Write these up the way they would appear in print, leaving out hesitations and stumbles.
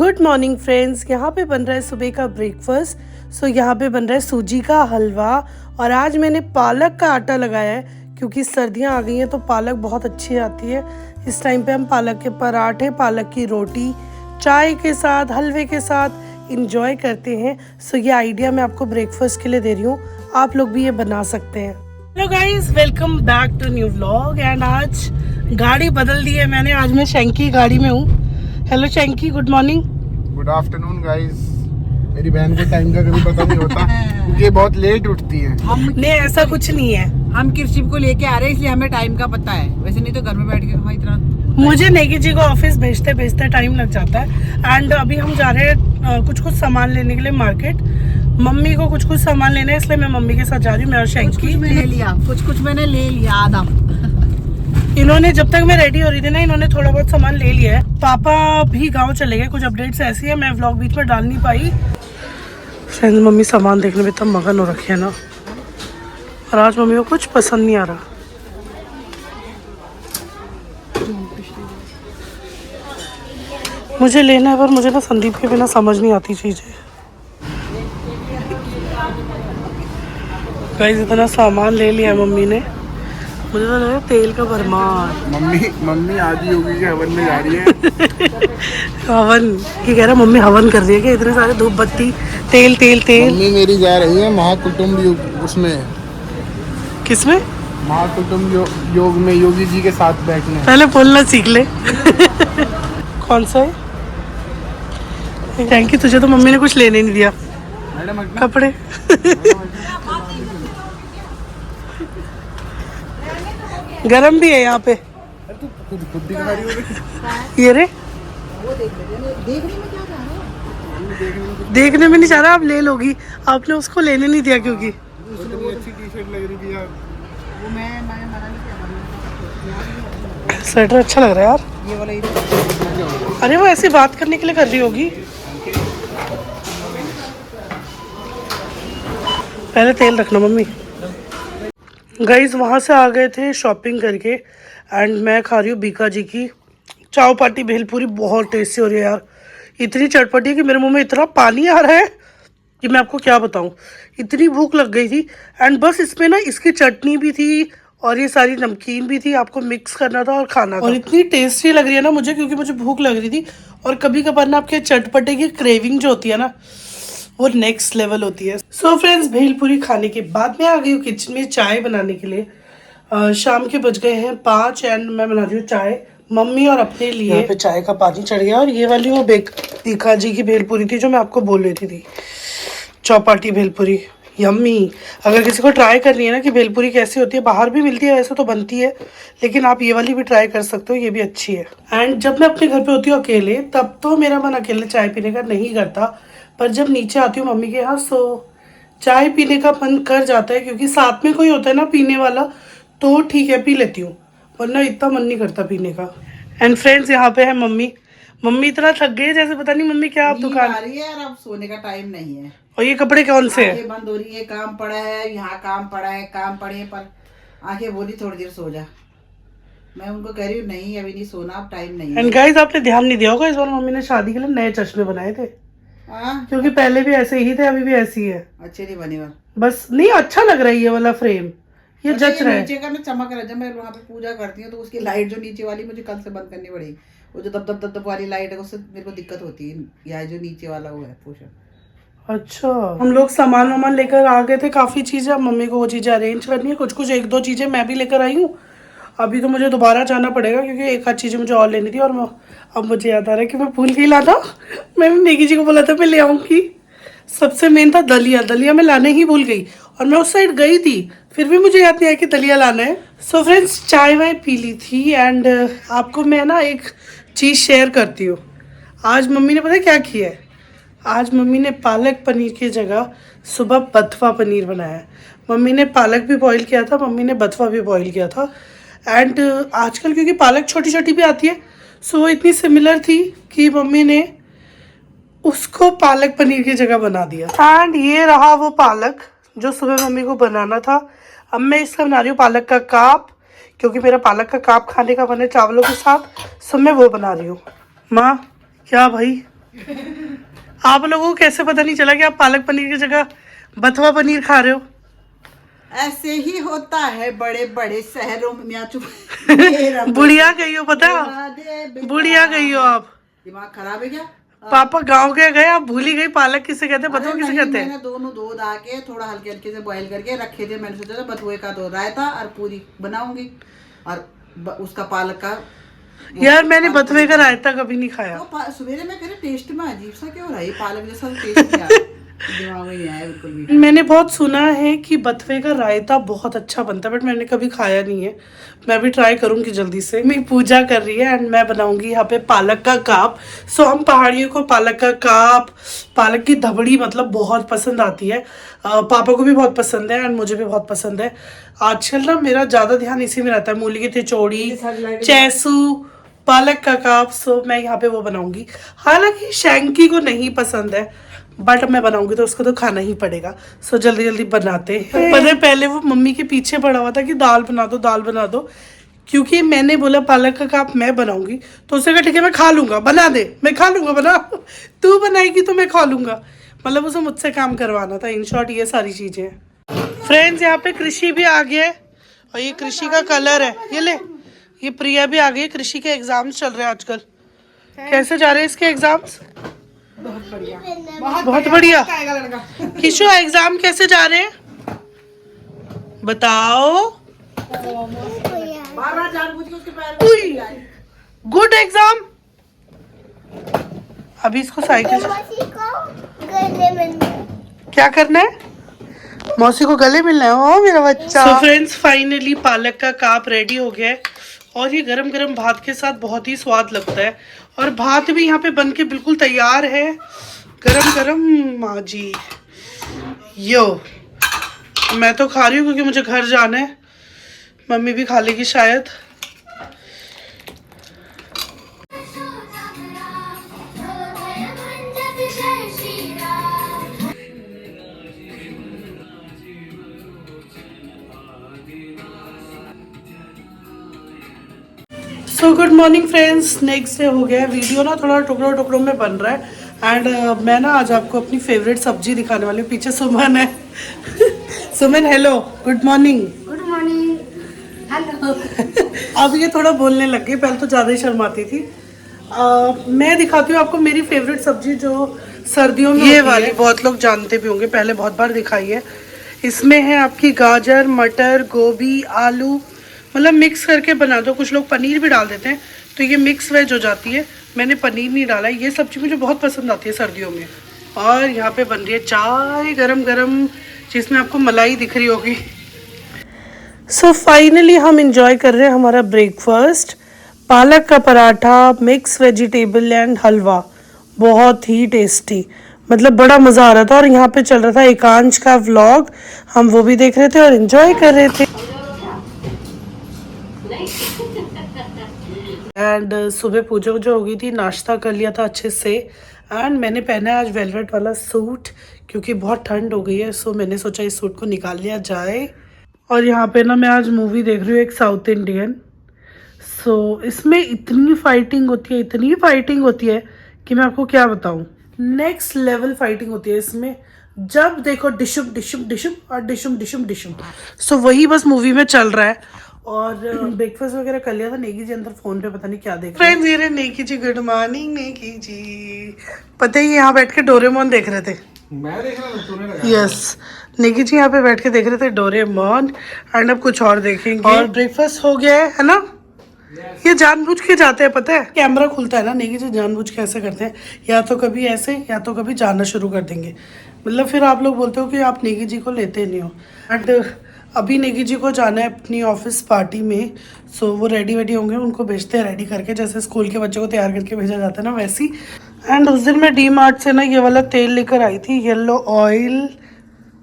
Good morning friends. यहाँ पे बन रहा है सुबह का ब्रेकफास्ट। सो यहाँ पे बन रहा है सूजी का हलवा और आज मैंने पालक का आटा लगाया है क्योंकि सर्दियाँ आ गई हैं तो पालक बहुत अच्छी आती है। इस टाइम पे हम पालक के पराठे, पालक की रोटी चाय के साथ, हलवे के साथ इंजॉय करते हैं। सो ये आइडिया मैं आपको ब्रेकफास्ट के लिए दे रही हूँ, आप लोग भी ये बना सकते हैं। Hello guys, welcome back to new vlog. And आज गाड़ी बदल दी है मैंने, आज मैं शैंकी गाड़ी में हूँ। Hello Shanky, good morning. Good afternoon guys. मेरी बहन को टाइम का कभी पता नहीं होता क्योंकि ये बहुत लेट उठती है। नहीं, ऐसा कुछ नहीं है, हम कृषि को लेके आ रहे हैं इसलिए हमें टाइम का पता है, वैसे नहीं तो घर में बैठ के कहाँ इतना। मुझे नेगी जी को ऑफिस भेजते भेजते टाइम लग जाता है। एंड अभी हम जा रहे हैं कुछ सामान लेने के लिए मार्केट। मम्मी को कुछ सामान लेना है इसलिए मैं मम्मी के साथ जा रही हूँ। मैं और शैंकी मैंने लिया, कुछ मैंने ले लिया आधा। इन्होंने जब तक मैं रेडी हो रही थी ना, इन्होंने थोड़ा बहुत सामान ले लिया है। पापा भी गांव चले गए, कुछ अपडेट्स ऐसी है मैं व्लॉग बीच में डाल नहीं पाई। फ्रेंड्स, मम्मी सामान देखने में इतना मगन हो रखी है ना, और आज मम्मी को कुछ पसंद नहीं आ रहा। मुझे लेना है पर मुझे ना संदीप के बिना समझ नहीं आती चीजें। गाइस, इतना सामान ले लिया मम्मी ने, मुझे तो लग रहा है तेल का भरमार। मम्मी आदि योगी के हवन में जा रही है। हवन ये कह रहा, मम्मी हवन कर रही है कि इतने सारे धूप बत्ती तेल तेल तेल। मम्मी मेरी जा रही है महाकुटुंब योग, उसमें किसमें? महाकुटुंब योग में योगी जी के साथ बैठने। पहले बोलना सीख ले। कौन सा है? थैंक यू, तुझे तो मम्मी ने कुछ लेने नहीं दिया। मैडम कपड़े। गरम भी है यहाँ पे। खुद दिखा रही हो। ये रे, देखने में नहीं चाह रहा, आप ले लोगी। आपने उसको लेने नहीं दिया क्योंकि अच्छी टी शर्ट लग रही थी यार। वो मैं मना नहीं किया। स्वेटर अच्छा लग रहा है यार। ये वाला इधर। अरे वो ऐसी बात करने के लिए कर रही होगी। पहले तेल रखना मम्मी। गाइस, वहाँ से आ गए थे शॉपिंग करके एंड मैं खा रही हूँ बीका जी की चाव पाटी भेलपूरी। बहुत टेस्टी हो रही है यार, इतनी चटपटी है कि मेरे मुंह में इतना पानी आ रहा है कि मैं आपको क्या बताऊँ। इतनी भूख लग गई थी एंड बस इसमें ना इसकी चटनी भी थी और ये सारी नमकीन भी थी, आपको मिक्स करना था और खाना था। और इतनी टेस्टी लग रही है ना मुझे, क्योंकि मुझे भूख लग रही थी। और कभी कभार ना आपके चटपटे की क्रेविंग जो होती है ना, वो नेक्स्ट लेवल होती है। सो फ्रेंड्स, भेलपूरी खाने के बाद मैं आ गई हूँ किचन में चाय बनाने के लिए। शाम के बज गए हैं 5 एंड मैं बना रही हूँ चाय मम्मी और अपने लिए। यहाँ पे चाय का पानी चढ़ गया। और ये वाली वो बीका जी की भेलपूरी थी जो मैं आपको बोल रही थी चौपाटी भेलपूरी, यम्मी। अगर किसी को ट्राई करनी है ना कि भेलपूरी कैसी होती है, बाहर भी मिलती है वैसे तो बनती है, लेकिन आप ये वाली भी ट्राई कर सकते हो, ये भी अच्छी है। एंड जब मैं अपने घर पे होती हूँ अकेले, तब तो मेरा मन अकेले चाय पीने का नहीं करता, पर जब नीचे आती हूँ मम्मी के यहाँ सो चाय पीने का मन कर जाता है, क्योंकि साथ में कोई होता है ना पीने वाला तो ठीक है पी लेती हूँ, वरना इतना मन नहीं करता पीने का। एंड फ्रेंड्स, यहाँ पे है मम्मी। मम्मी इतना थक गई जैसे पता नहीं मम्मी क्या आप दुकान आ रही है यार, अब सोने का टाइम नहीं है। और ये कपड़े कौन से हैं? आंखें बंद हो रही है, काम पड़ा है, यहाँ काम पड़ा है, काम पड़े पर आंखें बोली थोड़ी देर सो जा। मैं उनको कह रही हूँ नहीं अभी नहीं सोना, अब टाइम नहीं है। एंड गाइस, आपने ध्यान नहीं दिया होगा, इस बार मम्मी ने शादी के लिए नए चश्मे बनाए थे। क्योंकि पहले भी ऐसे ही थे, अभी भी ऐसी है। अच्छे नहीं बने हुआ, बस नहीं अच्छा लग रहा है ये वाला फ्रेम, ये जच रहा है। नीचे का ना चमक रहा है। जब मैं वहाँ पे पूजा करती हूँ तो उसकी लाइट जो नीचे वाली मुझे कल से बंद करनी पड़ेगी। वो जो दब दब दब दब वाली लाइट है उससे मेरे को दिक्कत होती है। या जो नीचे वाला वो है पोषण। अच्छा, हम लोग सामान वामान लेकर आ गए थे, काफ़ी चीज़ें। अब मम्मी को वो चीज़ें अरेंज करनी है, कुछ एक दो चीज़ें मैं भी लेकर आई हूँ। अभी तो मुझे दोबारा जाना पड़ेगा क्योंकि एक आध चीज़ें मुझे और लेनी थी। और अब मुझे याद आ रहा है कि मैं भूल के ही लाना। मैंने नेगी जी को बोला था मैं ले आऊँगी। सबसे मेन था दलिया, दलिया मैं लाने ही भूल गई और मैं उस साइड गई थी, फिर भी मुझे याद नहीं आया कि दलिया लाना है। सो फ्रेंड्स, चाय वाय पी ली थी एंड आपको मैं ना एक चीज़ शेयर करती हूँ। आज मम्मी ने पता है क्या किया है? आज मम्मी ने पालक पनीर की जगह सुबह बथवा पनीर बनाया है। मम्मी ने पालक भी बॉईल किया था, मम्मी ने बथवा भी बॉईल किया था। एंड आजकल क्योंकि पालक छोटी छोटी भी आती है, सो वो इतनी सिमिलर थी कि मम्मी ने उसको पालक पनीर की जगह बना दिया। एंड ये रहा वो पालक जो सुबह मम्मी को बनाना था। अब मैं इसका बना रही हूँ पालक का काप, क्योंकि मेरा पालक का काप खाने का मन है चावलों के साथ, सो मैं वो बना रही हूँ। माँ, क्या भाई? आप लोगों को कैसे पता नहीं चला कि आप पालक पनीर की जगह बथवा पनीर खा रहे हो? ऐसे ही होता है बड़े बड़े शहरों में। मियाँ चुप। बुढ़िया गई हो, पता? बुढ़िया गई हो आप। दिमाग खराब है क्या? पापा गांव के गए, आप भूल ही गई पालक किसे कहते हैं, बथुआ किसे कहते हैं? मैंने दोनों दूध आके थोड़ा हल्के हल्के से बॉईल करके रखे थे। मैंने सोचा था बथुए का तो रायता और पूरी बनाऊंगी और उसका पालक का। यार मैंने बथुए का रायता कभी नहीं खाया। तो सवेरे मैं कह रही टेस्ट में अजीब सा क्यों रहा है, पालक जैसा टेस्ट नहीं आया, दिमाग में नहीं आया बिल्कुल भी। मैंने बहुत सुना है कि बथुए का रायता बहुत अच्छा बनता है, बट मैंने कभी खाया नहीं है। मैं भी ट्राई करूंगी जल्दी से। मेरी पूजा कर रही है एंड मैं बनाऊंगी यहाँ पे पालक का काप। सो हम पहाड़ियों को पालक का काप, पालक की धबड़ी मतलब बहुत पसंद आती है। पापा को भी बहुत पसंद है एंड मुझे भी बहुत पसंद है। आजकल ना मेरा ज़्यादा ध्यान इसी में रहता है, मूली की तिचौड़ी, चैसू, पालक का काप। सो मैं यहाँ पे वो बनाऊंगी। हालांकि शैंकी को नहीं पसंद है, बट मैं बनाऊंगी तो उसको तो खाना ही पड़ेगा। सो जल्दी जल्दी बनाते हैं। पता है पहले वो मम्मी के पीछे पड़ा हुआ था कि दाल बना दो, दाल बना दो, क्योंकि मैंने बोला पालक का काप मैं बनाऊंगी तो उसने कहा ठीक है मैं खा लूंगा, बना दे, मैं खा लूंगा, बना। तू बनाएगी तो मैं खा लूंगा, मतलब उसे मुझसे काम करवाना था। इन शॉर्ट ये सारी चीजें। फ्रेंड्स यहाँ पे कृषि भी आ गया है और ये कृषि का कलर है, ये ले। ये प्रिया भी आ गई है। कृषि के एग्जाम्स चल रहे हैं आजकल। कैसे जा रहे हैं इसके एग्जाम्स? बहुत बढ़िया। किशु एग्जाम कैसे जा रहे हैं बताओ? Good exam. अभी इसको साइकिल क्या करना है? मौसी को गले मिलना है। ओ मेरा बच्चा। सो फ्रेंड्स फाइनली पालक का काप रेडी हो गया है और ये गरम गरम भात के साथ बहुत ही स्वाद लगता है। और भात भी यहाँ पे बन के बिल्कुल तैयार है, गरम गरम। माँ जी यो, मैं तो खा रही हूँ क्योंकि मुझे घर जाना है। मम्मी भी खा लेगी शायद। So good morning friends, next day हो गया है। वीडियो ना थोड़ा टुकड़ों टुकड़ों में बन रहा है एंड मैं ना आज आपको अपनी फेवरेट सब्जी दिखाने वाली हूँ। पीछे सुमन है। Suman hello, good morning. Good morning, hello. अब ये थोड़ा बोलने लग गई, पहले तो ज़्यादा ही शर्माती थी। मैं दिखाती हूँ आपको मेरी फेवरेट सब्जी जो सर्दियों में ये वाली बहुत लोग जानते भी होंगे, पहले बहुत बार दिखाई है। इसमें है आपकी गाजर, मटर, गोभी, आलू, मतलब मिक्स करके बना दो। कुछ लोग पनीर भी डाल देते हैं तो ये मिक्स वेज हो जाती है। मैंने पनीर नहीं डाला। ये सब्जी मुझे बहुत पसंद आती है सर्दियों में। और यहाँ पे बन रही है चाय गरम गरम, जिसमें आपको मलाई दिख रही होगी। सो फाइनली हम इंजॉय कर रहे हैं हमारा ब्रेकफास्ट। पालक का पराठा, मिक्स वेजिटेबल एंड हलवा, बहुत ही टेस्टी, मतलब बड़ा मज़ा आ रहा था। और यहाँ पे चल रहा था एकांश का व्लॉग, हम वो भी देख रहे थे और एंजॉय कर रहे थे। एंड सुबह पूजा जो हो गई थी, नाश्ता कर लिया था अच्छे से। एंड मैंने पहना है आज वेलवेट वाला सूट क्योंकि बहुत ठंड हो गई है। सो मैंने सोचा इस सूट को निकाल लिया जाए। और यहाँ पे ना मैं आज मूवी देख रही हूँ एक साउथ इंडियन। सो इसमें इतनी फाइटिंग होती है, इतनी फाइटिंग होती है कि मैं आपको क्या बताऊँ। नेक्स्ट लेवल फाइटिंग होती है इसमें। जब देखो डिशुम डिशुम डिशुम और डिशुम डिशुम डिशुम। सो वही बस मूवी में चल रहा है। और ब्रेकफास्ट वगैरह कर लिया था। नेगी जी अंदर फोन पे पता नहीं क्या देख रहे हैं। फ्रेंड्स ये रहे नेगी जी, गुड मॉर्निंग नेगी जी। पता ही यहाँ बैठ के डोरेमोन देख रहे थे। मैं देख रहा हूँ, तूने लगाया। यस, नेगी जी यहाँ पे बैठ के देख रहे थे डोरेमोन। एंड अब कुछ और देखेंगे। और ब्रेकफास्ट हो गया है ना? ये जानबूझ के जाते हैं, पता है कैमरा खुलता है ना, नेगी जी जानबूझ के ऐसे करते हैं, या तो कभी ऐसे या तो कभी जाना शुरू कर देंगे। मतलब फिर आप लोग बोलते हो कि आप नेगी जी को लेते नहीं हो। एंड अभी नेगी जी को जाना है अपनी ऑफिस पार्टी में। सो वो रेडी वेडी होंगे, उनको भेजते हैं रेडी करके, जैसे स्कूल के बच्चों को तैयार करके भेजा जाता है ना वैसी। एंड उस दिन मैं डी मार्ट से ना ये वाला तेल लेकर आई थी, येलो ऑयल,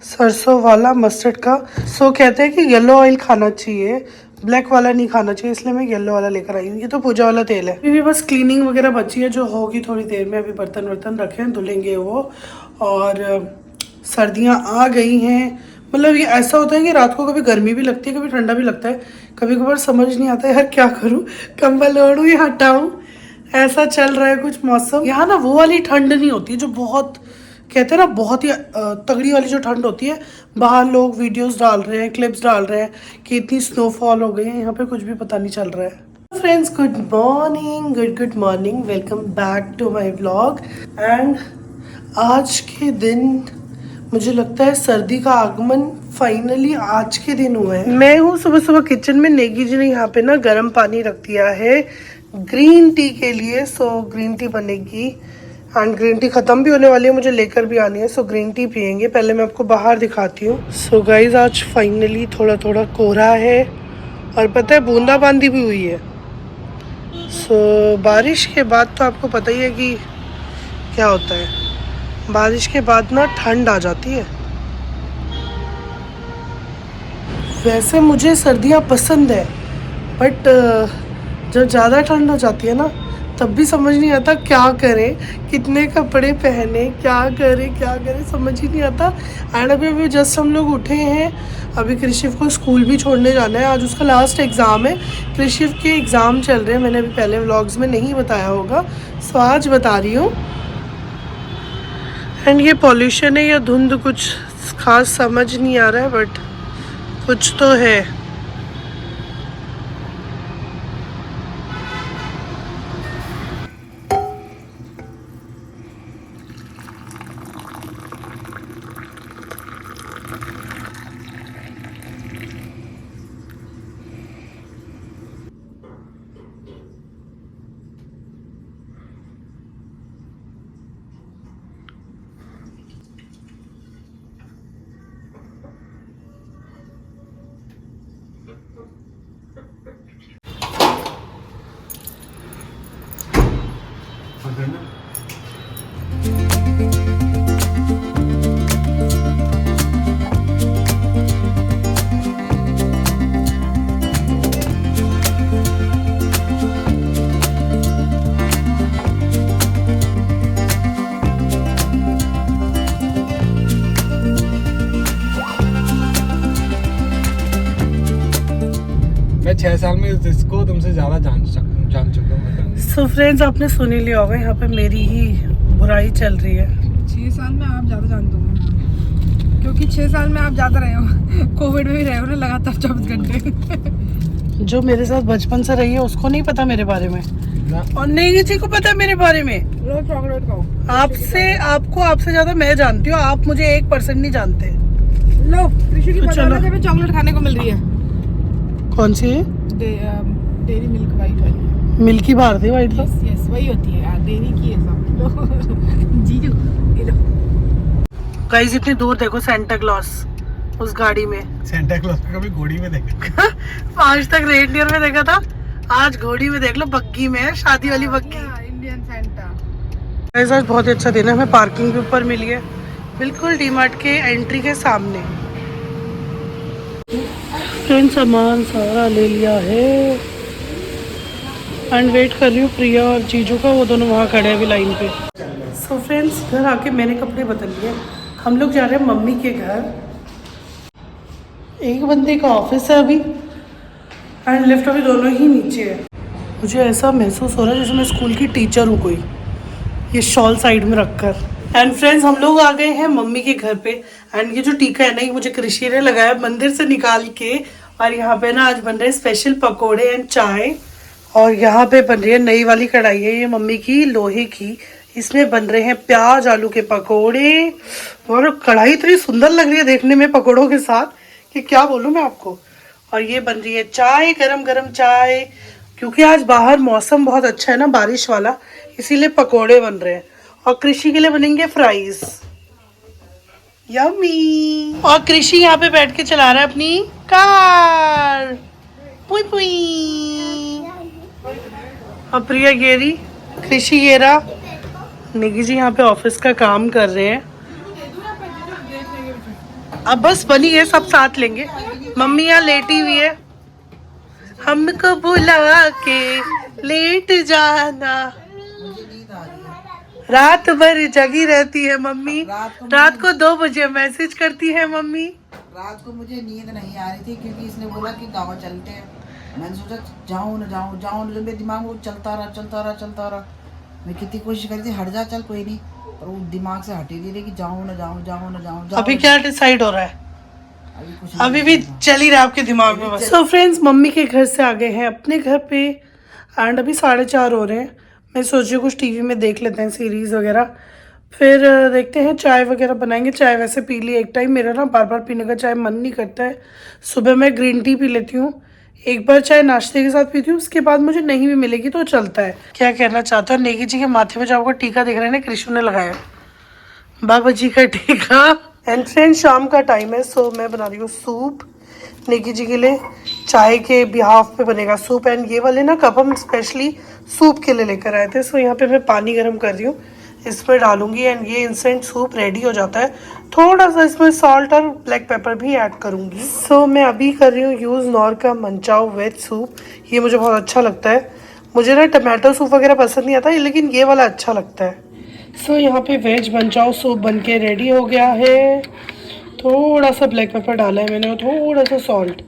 सरसों वाला, मस्टर्ड का। सो कहते हैं कि येलो ऑयल खाना चाहिए, ब्लैक वाला नहीं खाना चाहिए, इसलिए मैं येलो वाला लेकर आई हूँ। ये तो पूजा वाला तेल है। अभी भी बस क्लीनिंग वगैरह बची है जो होगी थोड़ी देर में। अभी बर्तन वर्तन रखे हैं, धुलेंगे वो। और सर्दियाँ आ गई हैं, मतलब ये ऐसा होता है कि रात को कभी गर्मी भी लगती है, कभी ठंडा भी लगता है। कभी कभार समझ नहीं आता है यार क्या करूँ, कंबल ओढ़ूँ या हटाऊँ। ऐसा चल रहा है कुछ मौसम। यहाँ ना वो वाली ठंड नहीं होती जो बहुत कहते हैं ना, बहुत ही तगड़ी वाली जो ठंड होती है। बाहर लोग वीडियोस डाल रहे हैं, क्लिप्स डाल रहे हैं कि इतनी स्नोफॉल हो गई है, यहाँ पे कुछ भी पता नहीं चल रहा है। Friends, good morning, good morning, welcome back to my vlog. And आज के दिन मुझे लगता है सर्दी का आगमन फाइनली आज के दिन हुआ है। मैं हूँ सुबह सुबह किचन में। नेगी जी ने यहाँ पे ना गर्म पानी रख दिया है ग्रीन टी के लिए। सो ग्रीन टी बनेगी एंड ग्रीन टी खत्म भी होने वाली है, मुझे लेकर भी आनी है। सो ग्रीन टी पियेंगे। पहले मैं आपको बाहर दिखाती हूँ। सो गाइज, आज फाइनली थोड़ा थोड़ा कोहरा है और पता है बूंदाबांदी भी हुई है। सो बारिश के बाद तो आपको पता ही है कि क्या होता है, बारिश के बाद ना ठंड आ जाती है। वैसे मुझे सर्दियाँ पसंद है, बट जब ज़्यादा ठंड हो जाती है ना, तब भी समझ नहीं आता क्या करें, कितने कपड़े पहने, क्या करें समझ ही नहीं आता। एंड अभी जस्ट हम लोग उठे हैं। अभी कृषिव को स्कूल भी छोड़ने जाना है, आज उसका लास्ट एग्ज़ाम है। कृषिव के एग्ज़ाम चल रहे हैं, मैंने अभी पहले व्लॉग्स में नहीं बताया होगा, सो आज बता रही हूँ। एंड ये पॉल्यूशन है या धुंध कुछ खास समझ नहीं आ रहा है, बट कुछ तो है। मैं 6 साल में इसको तुमसे ज्यादा जान चुका हूँ। सो फ्रेंड्स, आपने सुन ही लिया होगा, यहाँ पे मेरी ही बुराई चल रही है। 6 साल में आप ज़्यादा जानते हो, क्योंकि 6 साल में आप ज़्यादा रहे हो, कोविड में भी रहे हो ना लगातार 24 घंटे। जो मेरे साथ बचपन से रही है उसको नहीं पता मेरे बारे में, और नहीं किसी को पता मेरे बारे में। रोज चॉकलेट खाओ। आपसे ज्यादा मैं जानती हूँ, आप मुझे 1% नहीं जानते। लो, कृषि की तो बाजार में जब चॉकलेट खाने को मिल रही है। कौन सी है? डेयरी मिल्क वाइट वाली। मिल्की बार थी वाइट। यस वही होती है यार, डेयरी की है सब। लो जीजू, ये लो। गाइस, इतनी दूर देखो सेंटा क्लॉज उस गाड़ी में। सेंटा क्लॉज को कभी घोड़ी में देखा? आज तक रेनडियर में देखा था, आज घोड़ी में देख लो, बग्गी में है, शादी वाली बग्गी। Indian Santa. गाइस, आज बहुत ही अच्छा दिन है, हमें पार्किंग के ऊपर मिली है, बिल्कुल डीमार्ट के एंट्री के सामने। फ्रेंड, सामान सारा ले लिया है एंड वेट कर रही हूँ प्रिया और जीजू का, वो दोनों वहाँ खड़े हैं अभी लाइन पे। सो फ्रेंड्स, घर आके मैंने कपड़े बदल लिए, हम लोग जा रहे हैं मम्मी के घर। एक बंदे का ऑफिस है अभी एंड लिफ्ट अभी दोनों ही नीचे है। मुझे ऐसा महसूस हो रहा है जैसे मैं स्कूल की टीचर हूँ कोई, ये शॉल साइड में रखकर। एंड फ्रेंड्स, हम लोग आ गए हैं मम्मी के घर पे। एंड ये जो टीका है ना, ये मुझे कृषि ने लगाया मंदिर से निकाल के, और यहाँ पे ना आज बन रहे स्पेशल पकोड़े एंड चाय। और यहाँ पे बन रही है नई वाली कढ़ाई है, ये मम्मी की लोहे की, इसमें बन रहे हैं प्याज आलू के पकोड़े। और कढ़ाई इतनी सुंदर लग रही है देखने में पकोड़ों के साथ कि क्या बोलूँ मैं आपको। और ये बन रही है चाय, गरम गरम चाय, क्योंकि आज बाहर मौसम बहुत अच्छा है ना, बारिश वाला, इसीलिए पकोड़े बन रहे हैं। और कृषि के लिए बनेंगे फ्राइज, यम्मी। और कृषि यहाँ पे बैठ के चला रहा है अपनी कार, पुई पुई। और प्रिया गेरी, कृषि गेरा, निगी जी यहाँ पे ऑफिस का काम कर रहे हैं। अब बस बनी है, सब साथ लेंगे। मम्मी यहाँ लेटी हुई है, हमको बुला के लेट जाना। रात भर जगी रहती है मम्मी, रात को 2 बजे मैसेज करती है मम्मी। रात को मुझे नींद नहीं आ रही थी क्योंकि इसने बोला कि गाँव चलते हैं, मैंने सोचा जाऊँ ना जाऊँ जाऊँ ना, जब मेरे दिमाग में वो चलता रहा। मैं कितनी कोशिश करी थी हट जा चल कोई नहीं, पर वो दिमाग से हट ही नहीं रही कि जाऊँ ना जाऊँ। अभी क्या डिसाइड हो रहा है? अभी कुछ अभी भी चल ही रहा है आपके दिमाग में बस। सो फ्रेंड्स, मम्मी के घर से आ गए हैं अपने घर पे एंड अभी 4:30 हो रहे हैं। मैं सोच रही हूँ कुछ टीवी में देख लेते हैं सीरीज़ वगैरह, फिर देखते हैं चाय वगैरह बनाएंगे। चाय वैसे पी ली एक टाइम, मेरा ना बार बार पीने का चाय मन नहीं करता है। सुबह मैं ग्रीन टी पी लेती हूँ, एक बार चाय नाश्ते के साथ पीती हूँ, उसके बाद मुझे नहीं भी मिलेगी तो चलता है। क्या कहना चाहता हूँ, नेगी जी के माथे पे जो आपको टीका दिख रहा है ना, कृष्ण ने लगाया, बाबा जी का टीका। एंड फ्रेंड्स, शाम का टाइम है, सो मैं बना रही हूँ सूप नेगी जी के लिए। चाय के बिहाफ पे बनेगा सूप, एंड ये वाले ना कप हम स्पेशली सूप के लिए लेकर आए थे। सो यहाँ पे मैं पानी गर्म कर रही हूँ, इसमें डालूंगी एंड ये इंस्टेंट सूप रेडी हो जाता है। थोड़ा सा इसमें सॉल्ट और ब्लैक पेपर भी ऐड करूंगी। सो मैं अभी कर रही हूँ यूज़ नॉर का मंचाओ वेज सूप। ये मुझे बहुत अच्छा लगता है। मुझे ना टमाटो सूप वगैरह पसंद नहीं आता, लेकिन ये वाला अच्छा लगता है। सो यहाँ पे वेज मंचाओ सूप बन के रेडी हो गया है। थोड़ा सा ब्लैक पेपर डाला है मैंने और थोड़ा सा सॉल्ट।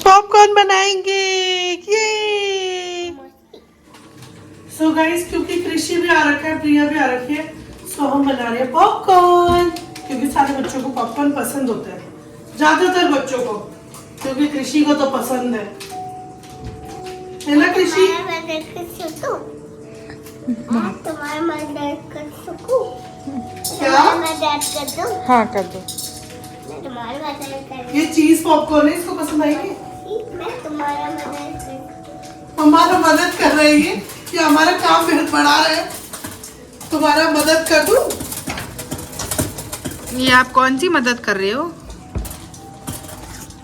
पॉपकॉर्न बनाएंगे ये। सो गाइस, क्योंकि कृषि भी आ रखा है, प्रिया भी आ रखी है, सो हम बना रहे हैं पॉपकॉर्न, क्योंकि सारे बच्चों को पॉपकॉर्न पसंद होता है, ज्यादातर बच्चों को, क्योंकि कृषि को तो पसंद है ना कृषि? तुम्हारा मदद कर सकूं? क्या? मदद कर दो? हाँ कर दो। मैं तुम्हारी मदद कर ये चीज पॉपकॉर्न है, इसको पसंद आएगी? मैं तुम्हारा मदद कर हमारा मदद कर रही है कि हमारा काम फिर बढ़ा रहे हैं। तुम्हारा मदद कर दूं? ये आप कौन सी मदद कर रहे हो?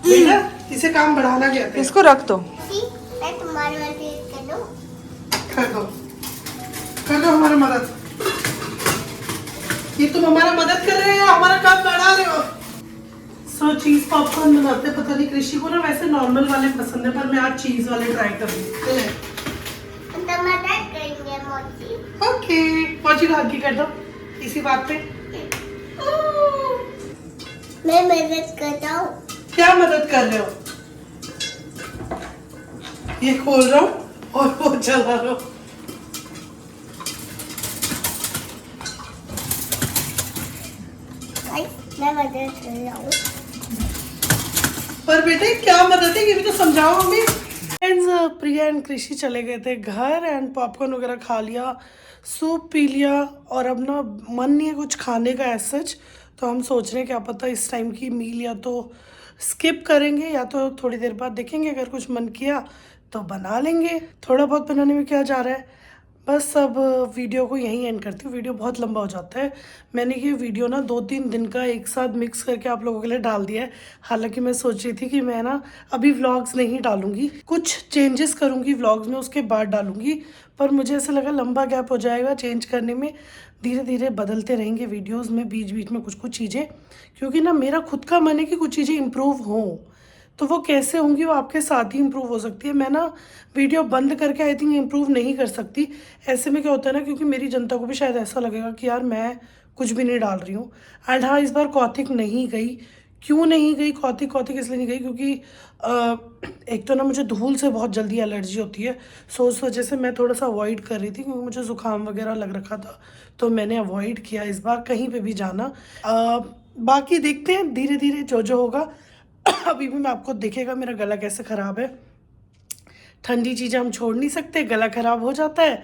बेटा, इसे काम बढ़ाना कहते हैं। इसको रख दो। मैं तुम्हारी मदद कर दूं? कर दो हमारा मदद। ये तुम हमारा मदद कर रहे हो, हमारा काम बढ़ा रहे हो। सो चीज पॉपकॉर्न बनाते हैं। पता नहीं कृषि को ना वैसे नॉर्मल वाले पसंद है, पर मैं आज चीज वाले ट्राई कर रही हूँ। तो मदद करेंगे मोची। ओके, मोची को हल्की कर दो इसी बात पे। मैं मदद करता हूँ। क्या मदद कर रहे हो? ये खोल रहा हूँ और वो चला रहा हूँ। मैं मदद कर रहा हूँ। पर बेटे क्या मदद है, ये भी तो समझाओ हमें। फ्रेंड्स, प्रिया एंड कृषि चले गए थे घर एंड पॉपकॉर्न वगैरह खा लिया, सूप पी लिया, और अब ना मन नहीं है कुछ खाने का ऐसा सच। तो हम सोच रहे हैं क्या पता इस टाइम की मील या तो स्किप करेंगे या तो थोड़ी देर बाद देखेंगे, अगर कुछ मन किया तो बना लेंगे। थोड़ा बहुत बनाने में क्या जा रहा है। बस अब वीडियो को यहीं एंड करती हूँ, वीडियो बहुत लंबा हो जाता है। मैंने ये वीडियो ना 2-3 दिन का एक साथ मिक्स करके आप लोगों के लिए डाल दिया है। हालांकि मैं सोच रही थी कि मैं ना अभी व्लॉग्स नहीं डालूंगी, कुछ चेंजेस करूंगी व्लॉग्स में, उसके बाद डालूंगी। पर मुझे ऐसा लगा लंबा गैप हो जाएगा चेंज करने में, धीरे धीरे बदलते रहेंगे वीडियोज़ में बीच बीच में कुछ चीज़ें, क्योंकि ना मेरा खुद का मन है कि कुछ चीज़ें इम्प्रूव हों। तो वो कैसे होंगी, वो आपके साथ ही इम्प्रूव हो सकती है। मैं ना वीडियो बंद करके आई थिंक इम्प्रूव नहीं कर सकती। ऐसे में क्या होता है ना, क्योंकि मेरी जनता को भी शायद ऐसा लगेगा कि यार मैं कुछ भी नहीं डाल रही हूँ। एंड हाँ, इस बार कौतिक नहीं गई। क्यों नहीं गई कौतिक इसलिए नहीं गई क्योंकि एक तो ना मुझे धूल से बहुत जल्दी एलर्जी होती है, सो उस वजह से मैं थोड़ा सा अवॉइड कर रही थी, क्योंकि मुझे ज़ुकाम वगैरह लग रखा था, तो मैंने अवॉइड किया इस बार कहीं पे भी जाना। बाकी देखते हैं धीरे धीरे जो होगा। अभी भी मैं आपको देखेगा मेरा गला कैसे ख़राब है। ठंडी चीज़ें हम छोड़ नहीं सकते, गला ख़राब हो जाता है,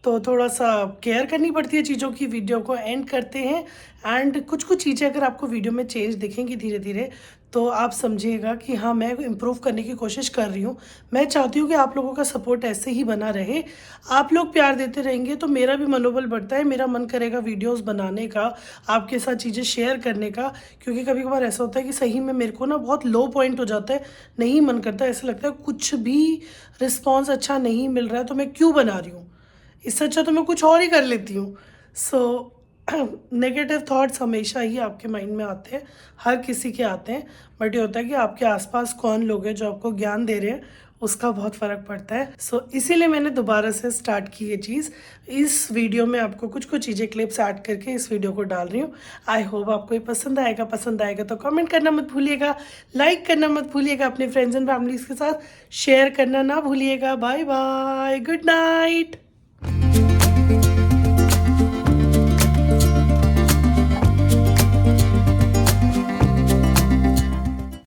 तो थोड़ा सा केयर करनी पड़ती है चीज़ों की। वीडियो को एंड करते हैं एंड कुछ चीज़ें अगर आपको वीडियो में चेंज दिखेंगी धीरे धीरे, तो आप समझिएगा कि हाँ मैं इम्प्रूव करने की कोशिश कर रही हूँ। मैं चाहती हूँ कि आप लोगों का सपोर्ट ऐसे ही बना रहे। आप लोग प्यार देते रहेंगे तो मेरा भी मनोबल बढ़ता है, मेरा मन करेगा वीडियोस बनाने का, आपके साथ चीज़ें शेयर करने का। क्योंकि कभी कभार ऐसा होता है कि सही में मेरे को ना बहुत लो पॉइंट हो जाता है, नहीं मन करता, ऐसा लगता है कुछ भी रिस्पॉन्स अच्छा नहीं मिल रहा है तो मैं क्यों बना रही हूँ, इससे अच्छा तो मैं कुछ और ही कर लेती हूँ। सो नेगेटिव थॉट्स हमेशा ही आपके माइंड में आते हैं, हर किसी के आते हैं, बट ये होता है कि आपके आसपास कौन लोग हैं जो आपको ज्ञान दे रहे हैं, उसका बहुत फ़र्क पड़ता है। सो इसीलिए मैंने दोबारा से स्टार्ट की ये चीज़। इस वीडियो में आपको कुछ कुछ चीज़ें क्लिप्स ऐड करके इस वीडियो को डाल रही हूँ। आई होप आपको ये पसंद आएगा तो कमेंट करना मत भूलिएगा, लाइक करना मत भूलिएगा, अपने फ्रेंड्स एंड फैमिलीज़ के साथ शेयर करना ना भूलिएगा। Bye bye, good night.